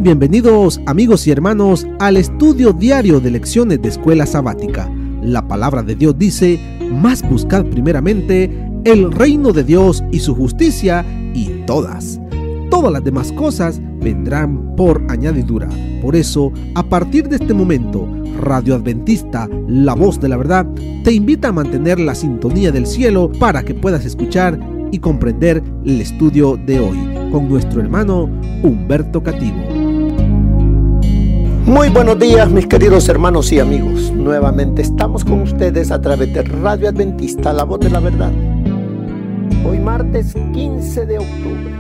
bienvenidos amigos y hermanos al estudio diario de lecciones de Escuela Sabática. La palabra de Dios dice: mas buscad primeramente el reino de Dios y su justicia, y todas las demás cosas vendrán por añadidura. Por eso, a partir de este momento, Radio Adventista, la voz de la verdad, te invita a mantener la sintonía del cielo para que puedas escuchar y comprender el estudio de hoy con nuestro hermano Humberto Cativo. Muy buenos días, mis queridos hermanos y amigos. Nuevamente estamos con ustedes a través de Radio Adventista, la voz de la verdad. Hoy martes 15 de octubre.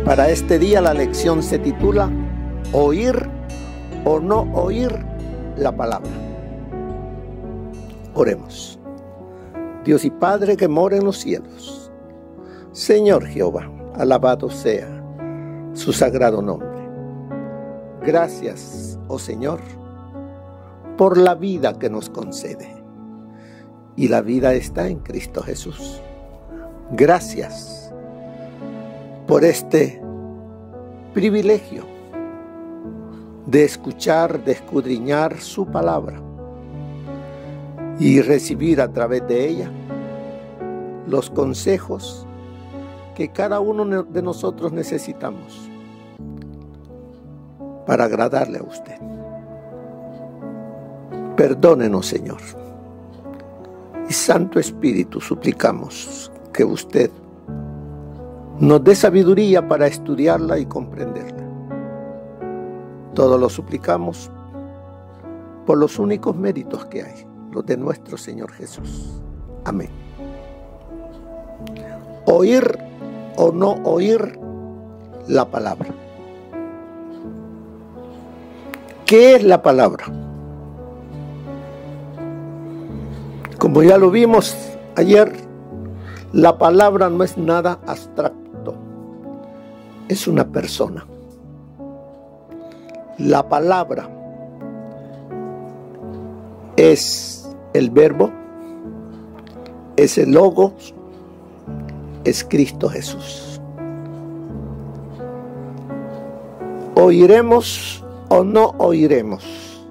Para este día la lección se titula ¿Oír o no oír la palabra? Oremos. Dios y Padre que mora en los cielos, Señor Jehová, alabado sea su sagrado nombre. Gracias, oh Señor, por la vida que nos concede. Y la vida está en Cristo Jesús. Gracias por este privilegio de escuchar, de escudriñar su palabra y recibir a través de ella los consejos que cada uno de nosotros necesitamos para agradarle a usted. Perdónenos, Señor. Y Santo Espíritu, suplicamos que usted nos dé sabiduría para estudiarla y comprenderla. Todo lo suplicamos por los únicos méritos que hay, los de nuestro Señor Jesús. Amén. Oír o no oír la palabra. ¿Qué es la palabra? Como ya lo vimos ayer, la palabra no es nada abstracto, es una persona. La palabra es el verbo, es el logos, es Cristo Jesús. ¿Oiremos o no oiremos?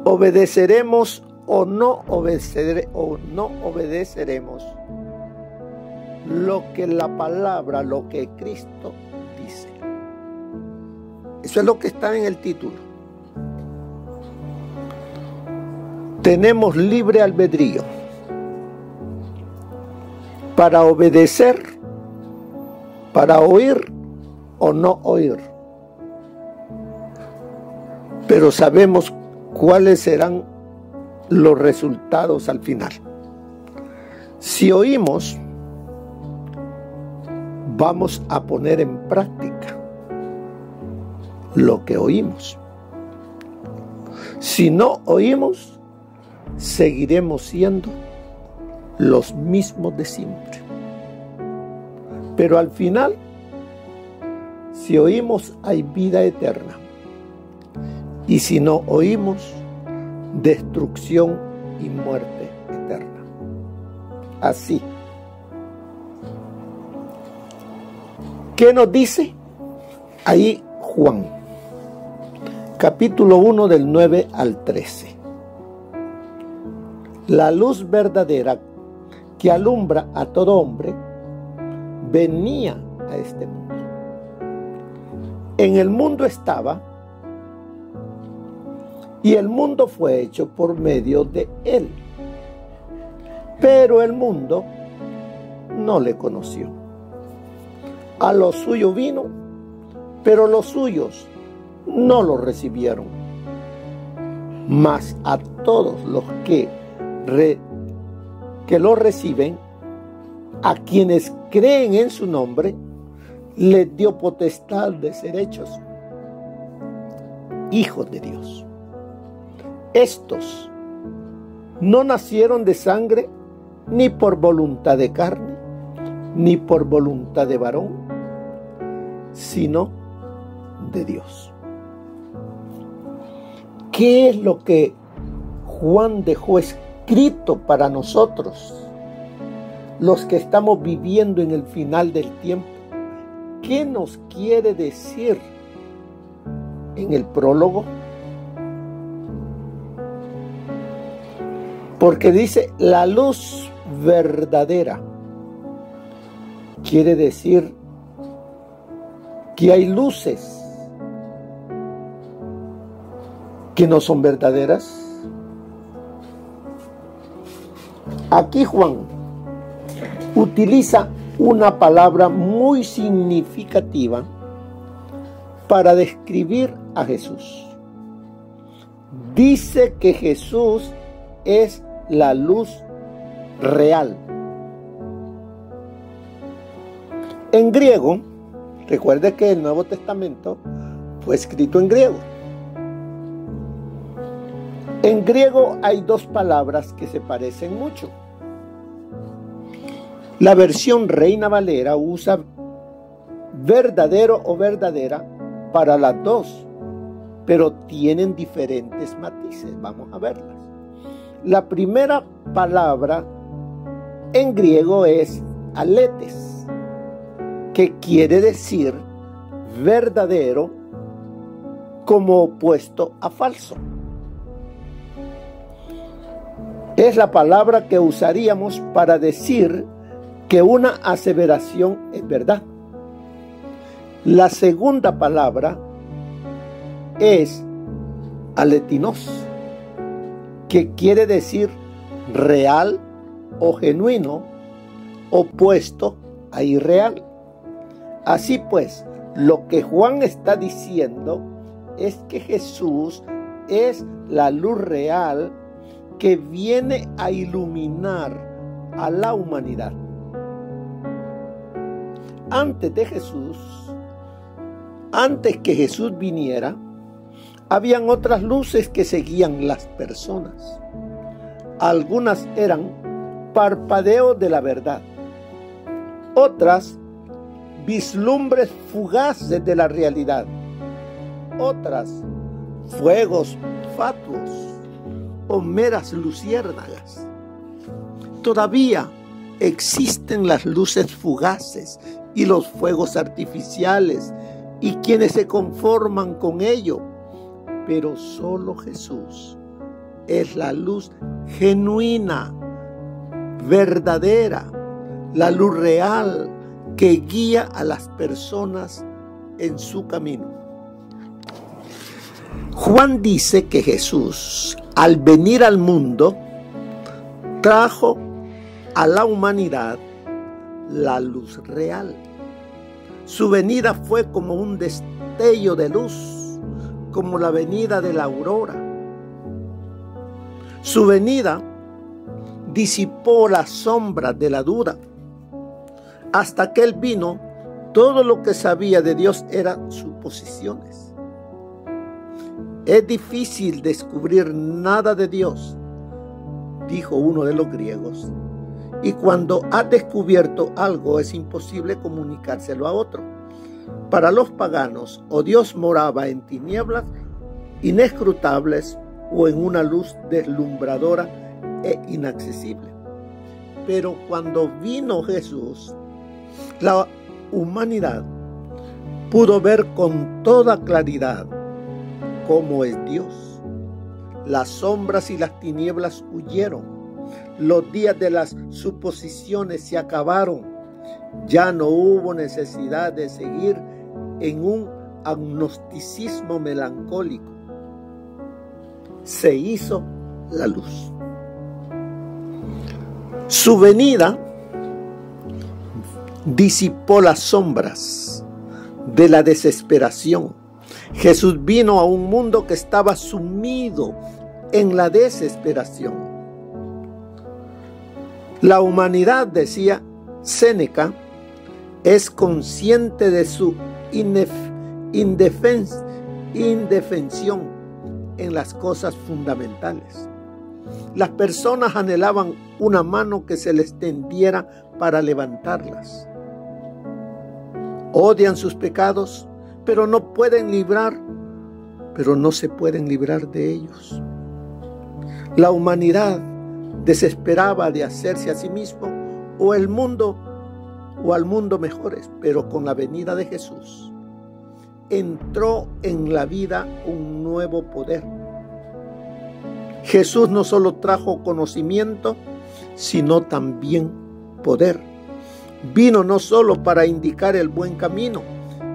¿Obedeceremos o no obedeceremos lo que la palabra, lo que Cristo dice? Eso es lo que está en el título. Tenemos libre albedrío para obedecer, para oír o no oír. Pero sabemos cuáles serán los resultados al final. Si oímos, vamos a poner en práctica lo que oímos. Si no oímos, seguiremos siendo los mismos de siempre. Pero al final, si oímos, hay vida eterna. Y si no oímos, destrucción y muerte eterna. Así. ¿Qué nos dice ahí Juan? Capítulo 1 del 9 al 13. La luz verdadera que alumbra a todo hombre venía a este mundo. En el mundo estaba, y el mundo fue hecho por medio de él. Pero el mundo no le conoció. A lo suyo vino, pero los suyos no lo recibieron. Mas a todos los que lo reciben, a quienes creen en su nombre, les dio potestad de ser hechos hijos de Dios. Estos no nacieron de sangre, ni por voluntad de carne, ni por voluntad de varón, sino de Dios. ¿Qué es lo que Juan dejó escrito para nosotros, los que estamos viviendo en el final del tiempo? ¿qué nos quiere decir en el prólogo? Porque dice la luz verdadera. Quiere decir que hay luces que no son verdaderas. Aquí Juan utiliza una palabra muy significativa para describir a Jesús. Dice que Jesús es la luz real. En griego, recuerde que el Nuevo Testamento fue escrito en griego. En griego hay dos palabras que se parecen mucho. La versión Reina Valera usa verdadero o verdadera para las dos, pero tienen diferentes matices. Vamos a verlas. La primera palabra en griego es aletes, que quiere decir verdadero como opuesto a falso. Es la palabra que usaríamos para decir que una aseveración es verdad. La segunda palabra es aletinos, que quiere decir real o genuino, opuesto a irreal. Así pues, lo que Juan está diciendo es que Jesús es la luz real que viene a iluminar a la humanidad. Antes de Jesús, antes que Jesús viniera, habían otras luces que seguían las personas. Algunas eran parpadeos de la verdad, otras vislumbres fugaces de la realidad, otras fuegos fatuos o meras luciérnagas. Todavía existen las luces fugaces y los fuegos artificiales y quienes se conforman con ello, pero solo Jesús es la luz genuina, verdadera, la luz real que guía a las personas en su camino. Juan dice que Jesús, al venir al mundo, trajo a la humanidad la luz real. Su venida fue como un destello de luz, como la venida de la aurora. Su venida disipó las sombras de la duda. Hasta que Él vino, todo lo que sabía de Dios eran suposiciones. Es difícil descubrir nada de Dios, dijo uno de los griegos, y cuando has descubierto algo es imposible comunicárselo a otro. Para los paganos, o Dios moraba en tinieblas inescrutables o en una luz deslumbradora e inaccesible. Pero cuando vino Jesús, la humanidad pudo ver con toda claridad cómo es Dios. Las sombras y las tinieblas huyeron. Los días de las suposiciones se acabaron. Ya no hubo necesidad de seguir en un agnosticismo melancólico. Se hizo la luz. Su venida disipó las sombras de la desesperación. Jesús vino a un mundo que estaba sumido en la desesperación. La humanidad, decía Séneca, es consciente de su indefensión en las cosas fundamentales. Las personas anhelaban una mano que se les tendiera para levantarlas. Odian sus pecados, pero no se pueden librar de ellos. La humanidad desesperaba de hacerse a sí mismo o el mundo o al mundo mejores, pero con la venida de Jesús entró en la vida un nuevo poder. Jesús no solo trajo conocimiento, sino también poder. Vino no solo para indicar el buen camino,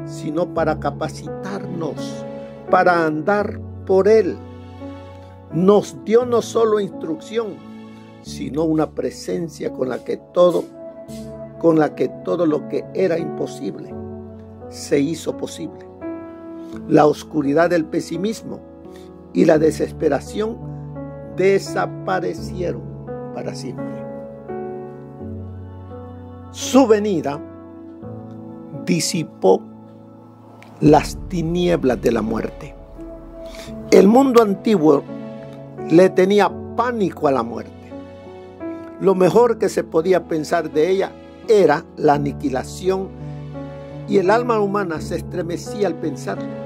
sino para capacitarnos, para andar por él. Nos dio no solo instrucción, sino una presencia con la que todo lo que era imposible se hizo posible. La oscuridad del pesimismo y la desesperación desaparecieron para siempre. Su venida disipó las tinieblas de la muerte. El mundo antiguo le tenía pánico a la muerte. Lo mejor que se podía pensar de ella era la aniquilación, y el alma humana se estremecía al pensarlo.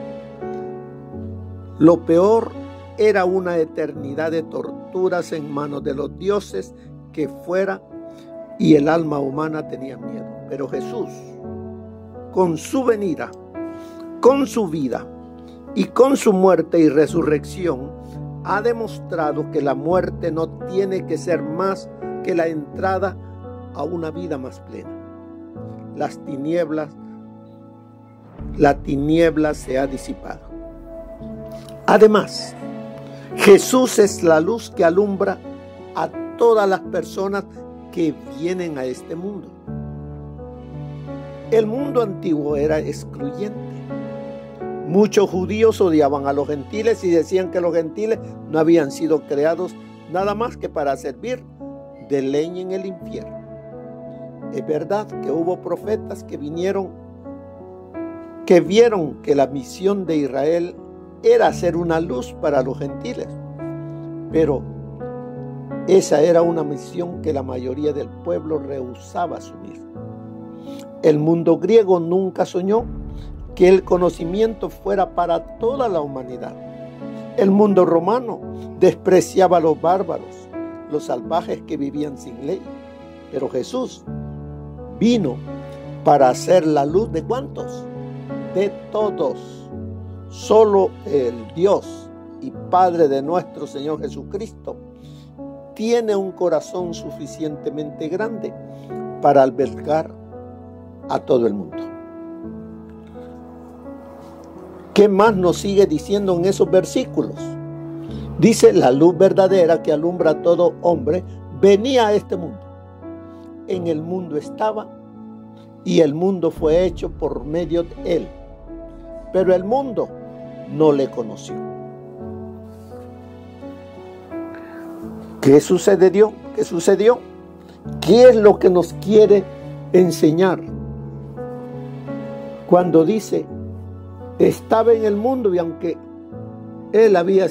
Lo peor era una eternidad de torturas en manos de los dioses que fuera, y el alma humana tenía miedo. Pero Jesús, con su venida, con su vida y con su muerte y resurrección, ha demostrado que la muerte no tiene que ser más que la entrada a una vida más plena. La tiniebla se ha disipado. Además, Jesús es la luz que alumbra a todas las personas que vienen a este mundo. El mundo antiguo era excluyente. Muchos judíos odiaban a los gentiles y decían que los gentiles no habían sido creados nada más que para servir de leña en el infierno. Es verdad que hubo profetas que vieron que la misión de Israel era ser una luz para los gentiles, pero esa era una misión que la mayoría del pueblo rehusaba asumir. El mundo griego nunca soñó que el conocimiento fuera para toda la humanidad. El mundo romano despreciaba a los bárbaros, los salvajes que vivían sin ley. Pero Jesús vino para hacer la luz ¿de cuántos? De todos. Solo el Dios y Padre de nuestro Señor Jesucristo tiene un corazón suficientemente grande para albergar a todo el mundo. ¿Qué más nos sigue diciendo en esos versículos? Dice: la luz verdadera que alumbra a todo hombre venía a este mundo. En el mundo estaba, y el mundo fue hecho por medio de él, pero el mundo no le conoció. ¿Qué sucedió? ¿Qué sucedió? ¿Qué es lo que nos quiere enseñar cuando dice: estaba en el mundo, y aunque él había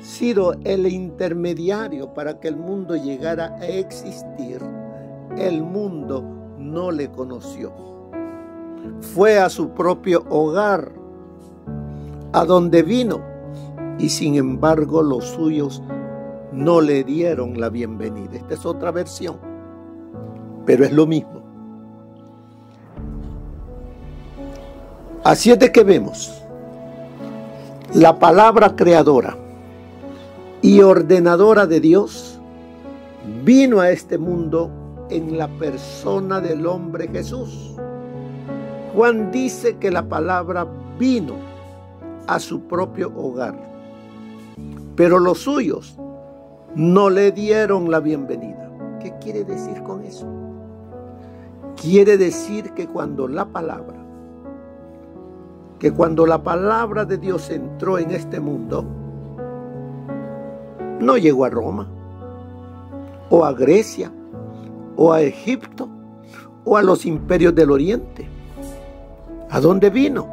sido el intermediario para que el mundo llegara a existir, el mundo no le conoció? Fue a su propio hogar a donde vino, y sin embargo los suyos no le dieron la bienvenida. Esta es otra versión, pero es lo mismo. Así es de que vemos la palabra creadora y ordenadora de Dios vino a este mundo en la persona del hombre Jesús. Juan dice que la palabra vino a su propio hogar, pero los suyos no le dieron la bienvenida. ¿Qué quiere decir con eso? Quiere decir que cuando la palabra de Dios entró en este mundo, no llegó a Roma, o a Grecia, o a Egipto, o a los imperios del Oriente. ¿A dónde vino?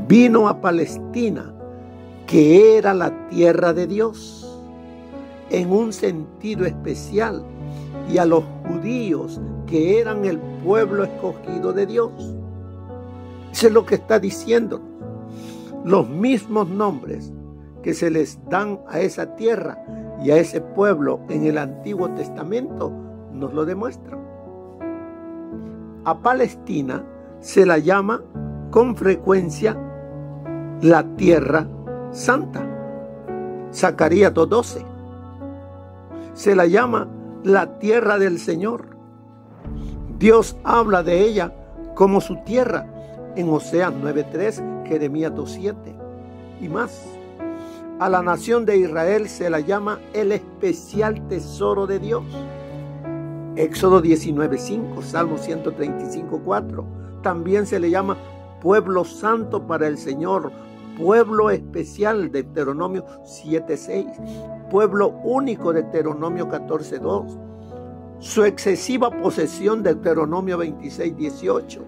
Vino a Palestina, que era la tierra de Dios, en un sentido especial, y a los judíos, que eran el pueblo escogido de Dios. Eso es lo que está diciendo. Los mismos nombres que se les dan a esa tierra y a ese pueblo en el Antiguo Testamento nos lo demuestran. A Palestina se la llama con frecuencia la Tierra Santa. Zacarías 2:12. Se la llama la tierra del Señor. Dios habla de ella como su tierra en Oseas 9:3, Jeremías 2:7 y más. A la nación de Israel se la llama el especial tesoro de Dios. Éxodo 19:5, Salmo 135:4. También se le llama pueblo santo para el Señor, pueblo especial, Deuteronomio 7:6, pueblo único, Deuteronomio 14:2, su excesiva posesión, Deuteronomio 26:18.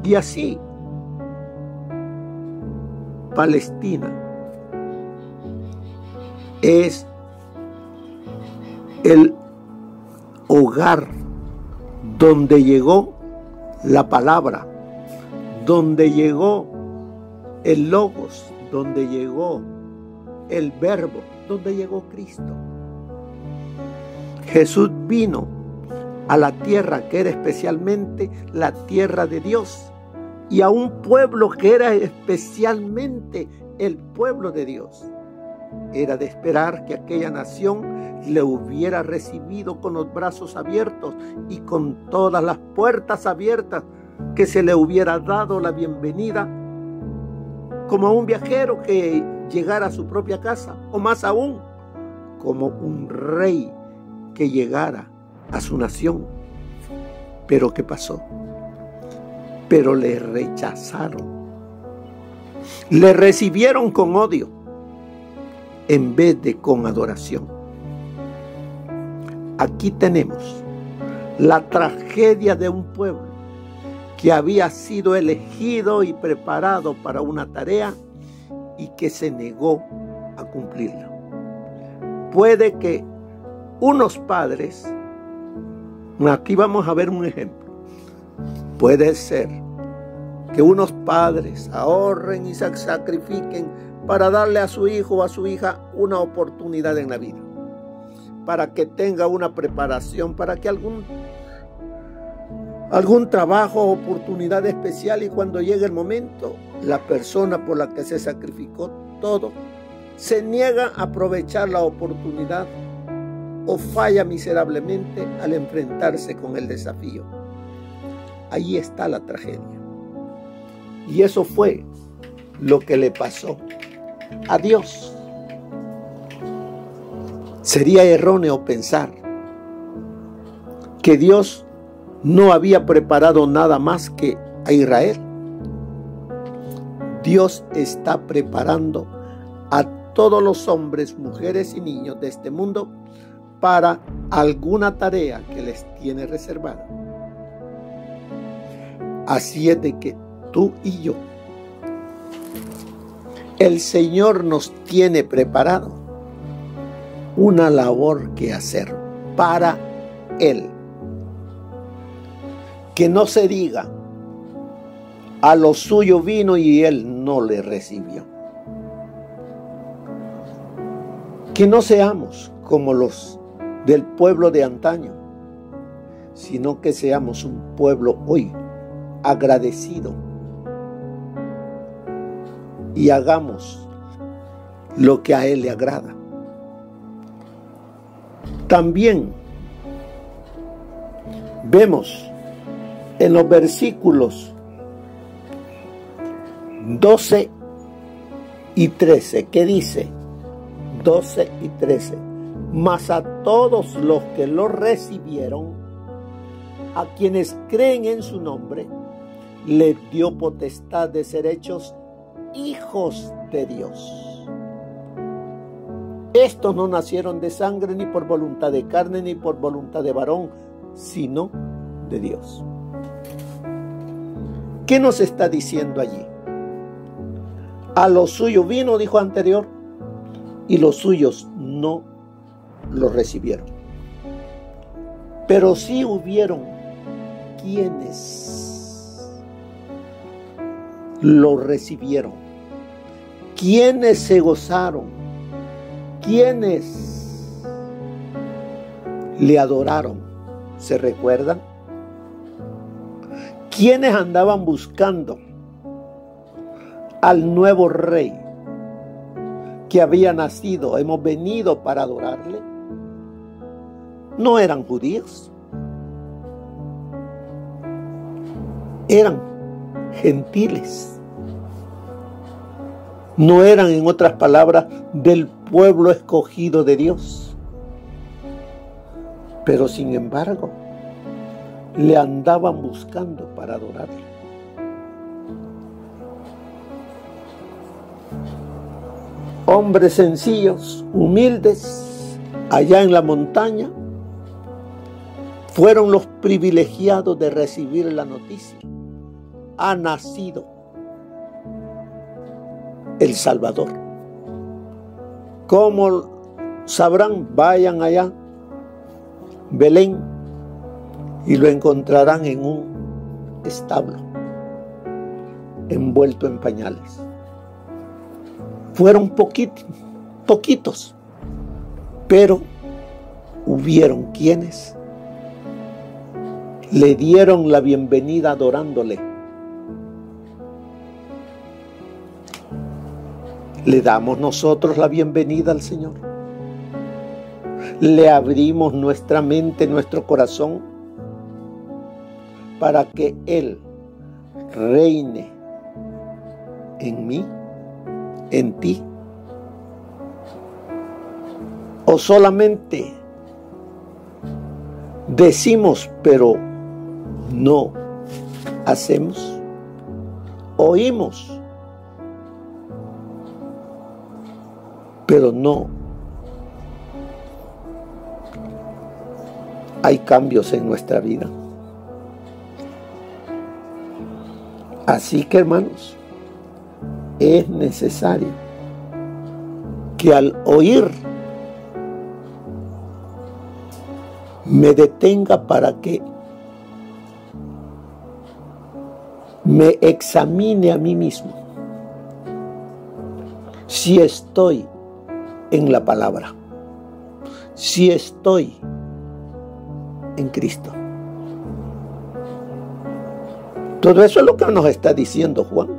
Y así, Palestina es el hogar donde llegó la palabra, donde llegó el Logos, donde llegó el Verbo, donde llegó Cristo. Jesús vino a la tierra que era especialmente la tierra de Dios y a un pueblo que era especialmente el pueblo de Dios. Era de esperar que aquella nación le hubiera recibido con los brazos abiertos y con todas las puertas abiertas, que se le hubiera dado la bienvenida como a un viajero que llegara a su propia casa, o más aún, como un rey que llegara a su nación. Pero ¿qué pasó? Pero le rechazaron. Le recibieron con odio en vez de con adoración. Aquí tenemos la tragedia de un pueblo que había sido elegido y preparado para una tarea y que se negó a cumplirla. Puede que unos padres, aquí vamos a ver un ejemplo, puede ser que unos padres ahorren y se sacrifiquen para darle a su hijo o a su hija una oportunidad en la vida, para que tenga una preparación, para que algún trabajo o oportunidad especial, y cuando llegue el momento, la persona por la que se sacrificó todo se niega a aprovechar la oportunidad o falla miserablemente al enfrentarse con el desafío. Ahí está la tragedia. Y eso fue lo que le pasó a Dios. Sería erróneo pensar que Dios no había preparado nada más que a Israel. Dios está preparando a todos los hombres, mujeres y niños de este mundo para alguna tarea que les tiene reservada. Así es de que tú y yo, el Señor nos tiene preparado una labor que hacer para Él. Que no se diga, a lo suyo vino y Él no le recibió. Que no seamos como los del pueblo de antaño, sino que seamos un pueblo hoy agradecido y hagamos lo que a Él le agrada. También vemos en los versículos 12 y 13, ¿qué dice? 12 y 13. Mas a todos los que lo recibieron, a quienes creen en su nombre, les dio potestad de ser hechos hijos de Dios. Estos no nacieron de sangre, ni por voluntad de carne, ni por voluntad de varón, sino de Dios. ¿Qué nos está diciendo allí? A lo suyo vino, dijo anterior, y los suyos no lo recibieron. Pero sí hubieron quienes lo recibieron, quienes se gozaron, quienes le adoraron. ¿Se recuerdan? ¿Quiénes andaban buscando al nuevo rey que había nacido? Hemos venido para adorarle. No eran judíos, eran gentiles. No eran, en otras palabras, del pueblo escogido de Dios. Pero sin embargo, le andaban buscando para adorarle. Hombres sencillos, humildes, allá en la montaña, fueron los privilegiados de recibir la noticia. Ha nacido el Salvador. ¿Cómo sabrán? Vayan allá, Belén, y lo encontrarán en un establo, envuelto en pañales. Fueron poquitos, pero hubieron quienes le dieron la bienvenida adorándole. ¿Le damos nosotros la bienvenida al Señor? ¿Le abrimos nuestra mente, nuestro corazón, para que Él reine en mí, en ti? ¿O solamente decimos, pero no hacemos? Oímos, pero no hay cambios en nuestra vida. Así que, hermanos, es necesario que al oír me detenga para que me examine a mí mismo si estoy en la palabra, si estoy en Cristo. Todo eso es lo que nos está diciendo Juan.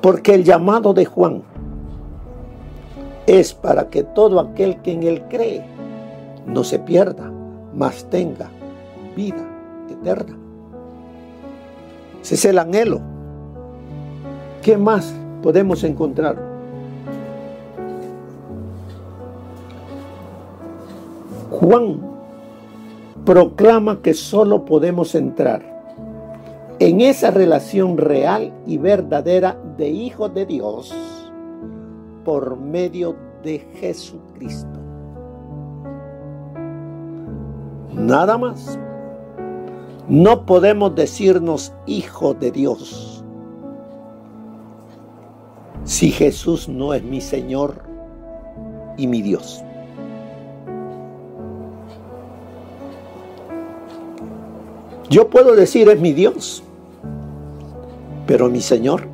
Porque el llamado de Juan es para que todo aquel que en él cree no se pierda, mas tenga vida eterna. Ese es el anhelo. ¿Qué más podemos encontrar? Juan proclama que solo podemos entrar en esa relación real y verdadera de hijos de Dios por medio de Jesucristo. Nada más. No podemos decirnos hijos de Dios si Jesús no es mi Señor y mi Dios. Yo puedo decir es mi Dios, pero mi Señor.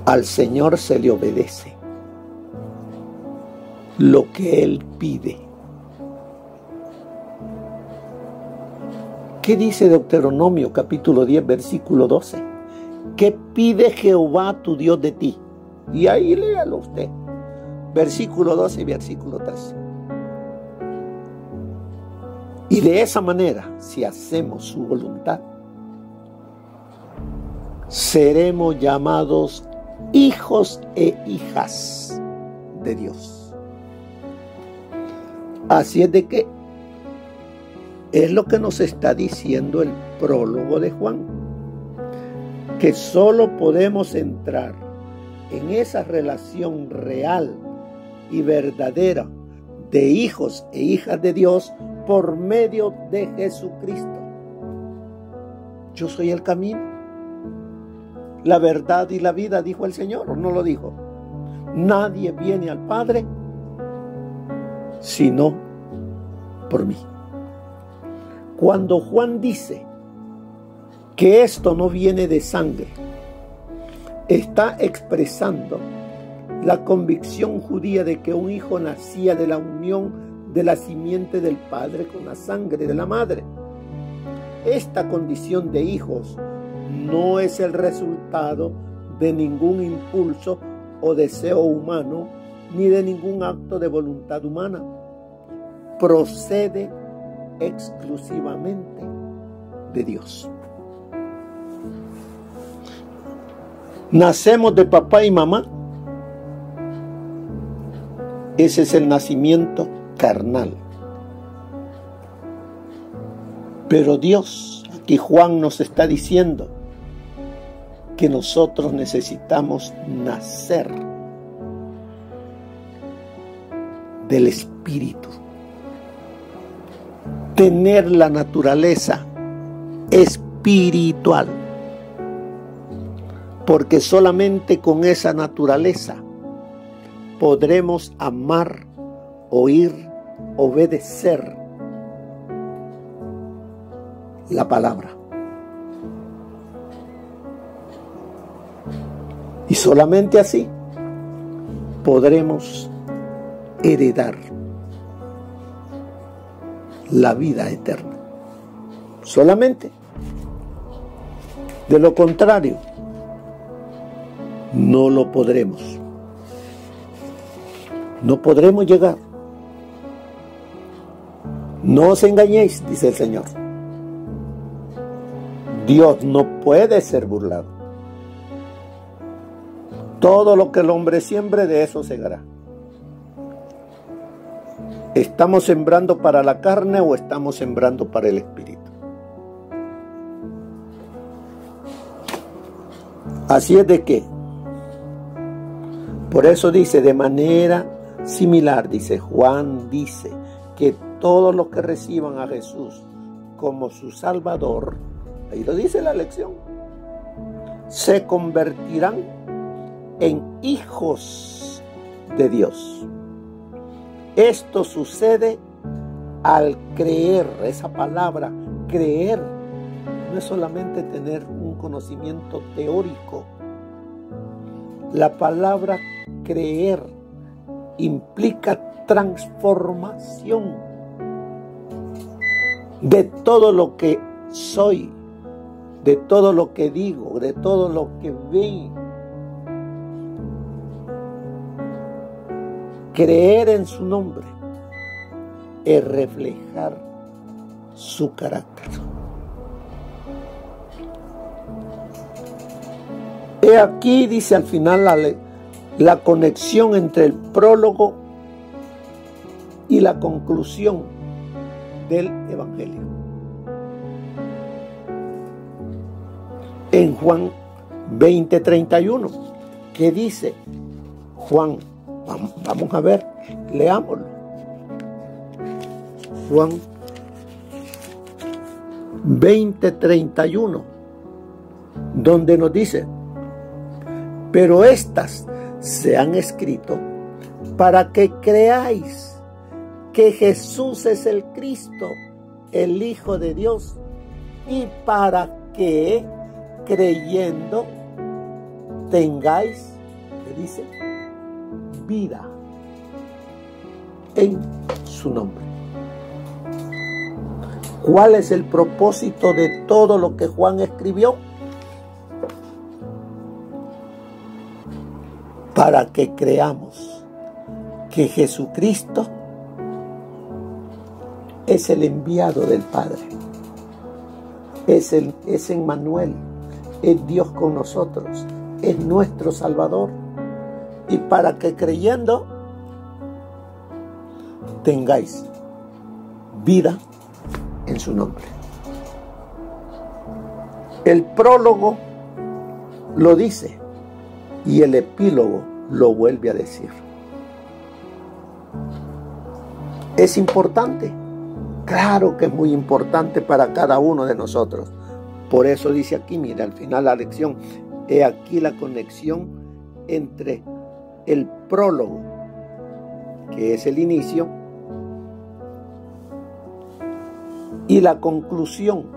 Al Señor se le obedece lo que Él pide. ¿Qué dice Deuteronomio capítulo 10 versículo 12? ¿Qué pide Jehová tu Dios de ti? Y ahí léalo usted. Versículo 12 y versículo 13. Y de esa manera, si hacemos su voluntad, seremos llamados hijos e hijas de Dios. Así es de que es lo que nos está diciendo el prólogo de Juan, que solo podemos entrar en esa relación real y verdadera de hijos e hijas de Dios por medio de Jesucristo. Yo soy el camino, la verdad y la vida, dijo el Señor, ¿o no lo dijo? Nadie viene al Padre sino por mí. Cuando Juan dice que esto no viene de sangre, está expresando la convicción judía de que un hijo nacía de la unión de la simiente del padre con la sangre de la madre. Esta condición de hijos no es el resultado de ningún impulso o deseo humano, ni de ningún acto de voluntad humana. Procede exclusivamente de Dios. Nacemos de papá y mamá. Ese es el nacimiento carnal. Pero Dios, aquí Juan nos está diciendo que nosotros necesitamos nacer del Espíritu, tener la naturaleza espiritual, porque solamente con esa naturaleza podremos amar, oír, obedecer la palabra. Y solamente así podremos heredar la vida eterna. Solamente. De lo contrario, no lo podremos. No podremos llegar. No os engañéis, dice el Señor. Dios no puede ser burlado. Todo lo que el hombre siembre, de eso segará. ¿Estamos sembrando para la carne o estamos sembrando para el Espíritu? Así es de que, por eso dice, de manera similar, dice Juan, dice que todos los que reciban a Jesús como su Salvador, ahí lo dice la lección, se convertirán en hijos de Dios. Esto sucede al creer. Esa palabra, creer, no es solamente tener un conocimiento teórico. La palabra creer implica transformación de todo lo que soy, de todo lo que digo, de todo lo que veo. Creer en su nombre es reflejar su carácter. He aquí, dice al final, la conexión entre el prólogo y la conclusión del Evangelio. En Juan 20:31, ¿qué dice Juan? Vamos a ver, leámoslo. Juan 20:31, donde nos dice: pero estas se han escrito para que creáis que Jesús es el Cristo, el Hijo de Dios, y para que creyendo tengáis, ¿qué dice?, vida en su nombre. ¿Cuál es el propósito de todo lo que Juan escribió? Para que creamos que Jesucristo es el enviado del Padre, es Emmanuel, es Dios con nosotros, es nuestro Salvador. Y para que creyendo tengáis vida en su nombre. El prólogo lo dice y el epílogo lo vuelve a decir. ¿Es importante? Claro que es muy importante para cada uno de nosotros. Por eso dice aquí, mira, al final la lección, he aquí la conexión entre el prólogo, que es el inicio, y la conclusión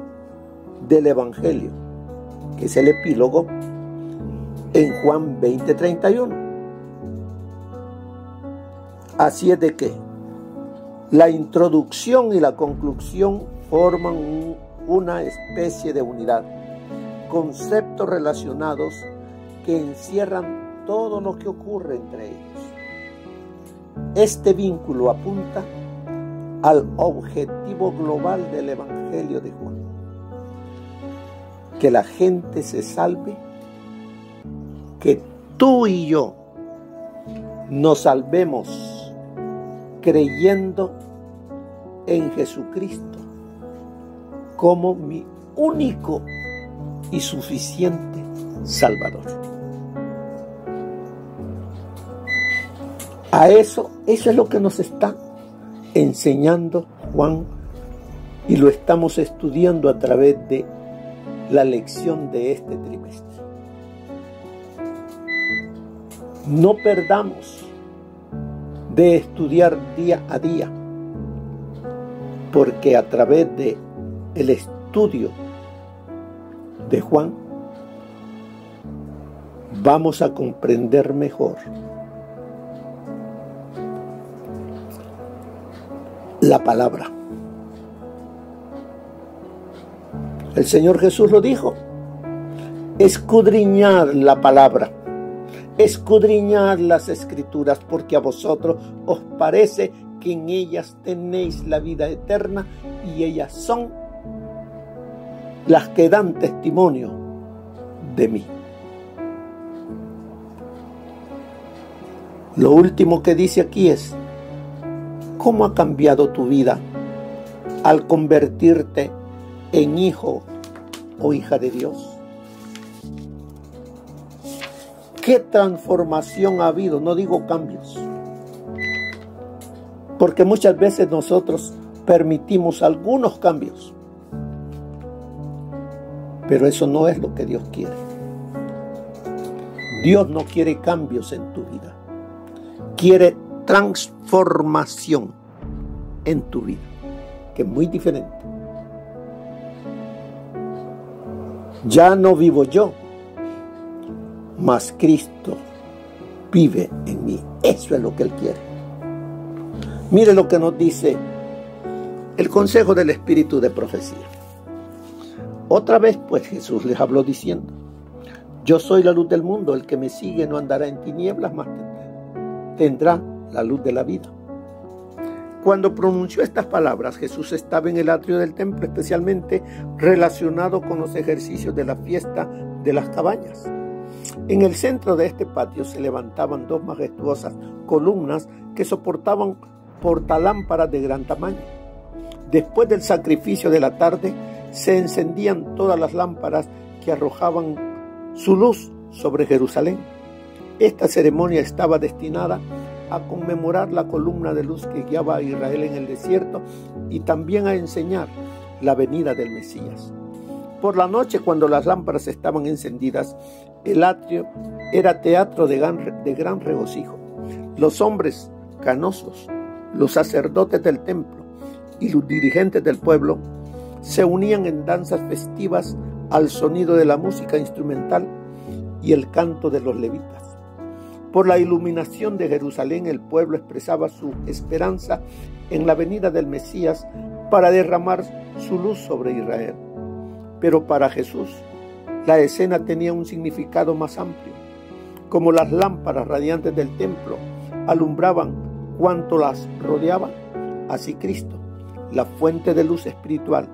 del Evangelio, que es el epílogo, en Juan 20:31. Así es de que La introducción y la conclusión forman una especie de unidad, conceptos relacionados que encierran todo lo que ocurre entre ellos. Este vínculo apunta al objetivo global del Evangelio de Juan: que la gente se salve, que tú y yo nos salvemos creyendo en Jesucristo como mi único y suficiente Salvador. Eso es lo que nos está enseñando Juan, y lo estamos estudiando a través de la lección de este trimestre. No perdamos de estudiar día a día, porque a través de el estudio de Juan vamos a comprender mejor la palabra. El Señor Jesús lo dijo: escudriñad la palabra, escudriñad las Escrituras, porque a vosotros os parece que en ellas tenéis la vida eterna, y ellas son las que dan testimonio de mí. Lo último que dice aquí es: ¿cómo ha cambiado tu vida al convertirte en hijo o hija de Dios? ¿Qué transformación ha habido? No digo cambios, porque muchas veces nosotros permitimos algunos cambios, pero eso no es lo que Dios quiere. Dios no quiere cambios en tu vida, quiere transformación en tu vida, que es muy diferente. Ya no vivo yo, mas Cristo vive en mí. Eso es lo que Él quiere. Mire lo que nos dice el consejo del Espíritu de profecía. Otra vez pues Jesús les habló diciendo: yo soy la luz del mundo, el que me sigue no andará en tinieblas, mas tendrá la luz de la vida. Cuando pronunció estas palabras, Jesús estaba en el atrio del templo, especialmente relacionado con los ejercicios de la fiesta de las cabañas. En el centro de este patio se levantaban dos majestuosas columnas que soportaban portalámparas de gran tamaño. Después del sacrificio de la tarde, se encendían todas las lámparas que arrojaban su luz sobre Jerusalén. Esta ceremonia estaba destinada a conmemorar la columna de luz que guiaba a Israel en el desierto y también a enseñar la venida del Mesías. Por la noche, cuando las lámparas estaban encendidas, el atrio era teatro de gran regocijo. Los hombres canosos, los sacerdotes del templo y los dirigentes del pueblo se unían en danzas festivas al sonido de la música instrumental y el canto de los levitas. Por la iluminación de Jerusalén, el pueblo expresaba su esperanza en la venida del Mesías para derramar su luz sobre Israel. Pero para Jesús, la escena tenía un significado más amplio. Como las lámparas radiantes del templo alumbraban cuanto las rodeaba, así Cristo, la fuente de luz espiritual,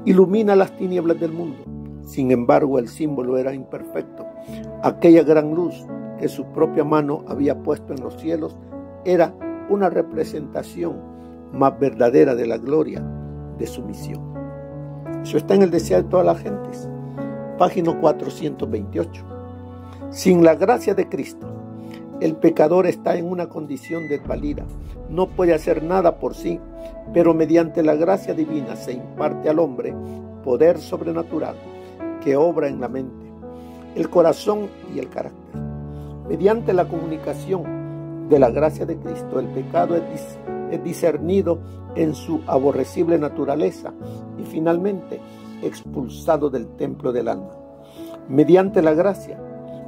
ilumina las tinieblas del mundo. Sin embargo, el símbolo era imperfecto. Aquella gran luz que su propia mano había puesto en los cielos era una representación más verdadera de la gloria de su misión. Eso está en el Deseo de todas las gentes, página 428. Sin la gracia de Cristo, el pecador está en una condición desvalida. No puede hacer nada por sí, pero mediante la gracia divina se imparte al hombre poder sobrenatural que obra en la mente, el corazón y el carácter. Mediante la comunicación de la gracia de Cristo, el pecado es discernido en su aborrecible naturaleza y finalmente expulsado del templo del alma. Mediante la gracia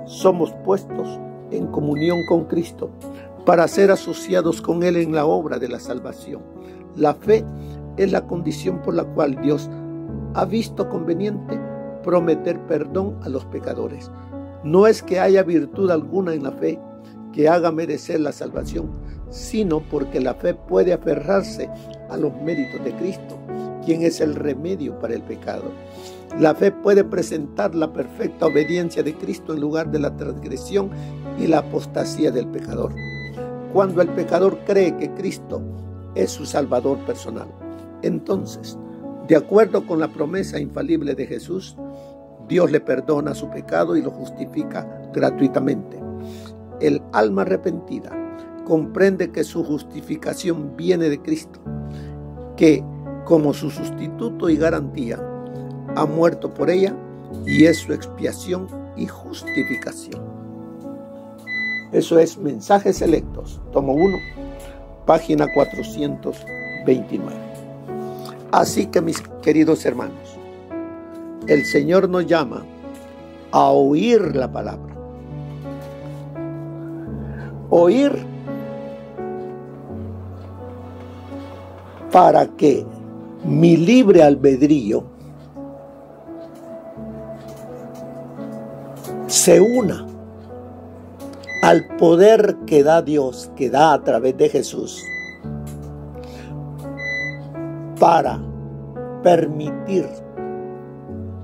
somos puestos en comunión con Cristo para ser asociados con Él en la obra de la salvación. La fe es la condición por la cual Dios ha visto conveniente prometer perdón a los pecadores. No es que haya virtud alguna en la fe que haga merecer la salvación, sino porque la fe puede aferrarse a los méritos de Cristo, quien es el remedio para el pecado. La fe puede presentar la perfecta obediencia de Cristo en lugar de la transgresión y la apostasía del pecador. Cuando el pecador cree que Cristo es su Salvador personal, entonces, de acuerdo con la promesa infalible de Jesús, Dios le perdona su pecado y lo justifica gratuitamente. El alma arrepentida comprende que su justificación viene de Cristo, que como su sustituto y garantía ha muerto por ella y es su expiación y justificación. Eso es Mensajes Selectos, tomo 1, página 429. Así que, mis queridos hermanos, el Señor nos llama a oír la palabra. Oír para que mi libre albedrío se una al poder que da Dios, que da a través de Jesús, para permitir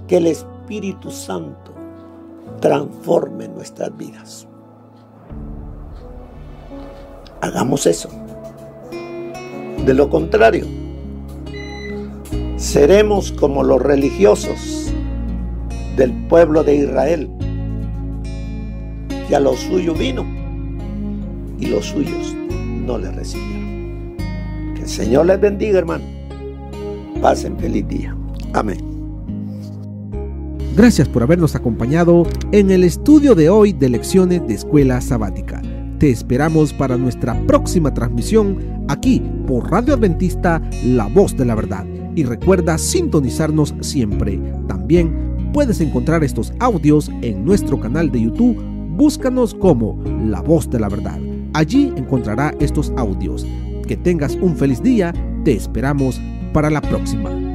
que el Espíritu Santo transforme nuestras vidas. Hagamos eso. De lo contrario, seremos como los religiosos del pueblo de Israel, que a lo suyo vino y los suyos no le recibieron. Que el Señor les bendiga, hermano. Pasen feliz día. Amén. Gracias por habernos acompañado en el estudio de hoy de Lecciones de Escuela Sabática. Te esperamos para nuestra próxima transmisión aquí por Radio Adventista, La Voz de la Verdad. Y recuerda sintonizarnos siempre. También puedes encontrar estos audios en nuestro canal de YouTube. Búscanos como La Voz de la Verdad. Allí encontrará estos audios. Que tengas un feliz día. Te esperamos para la próxima.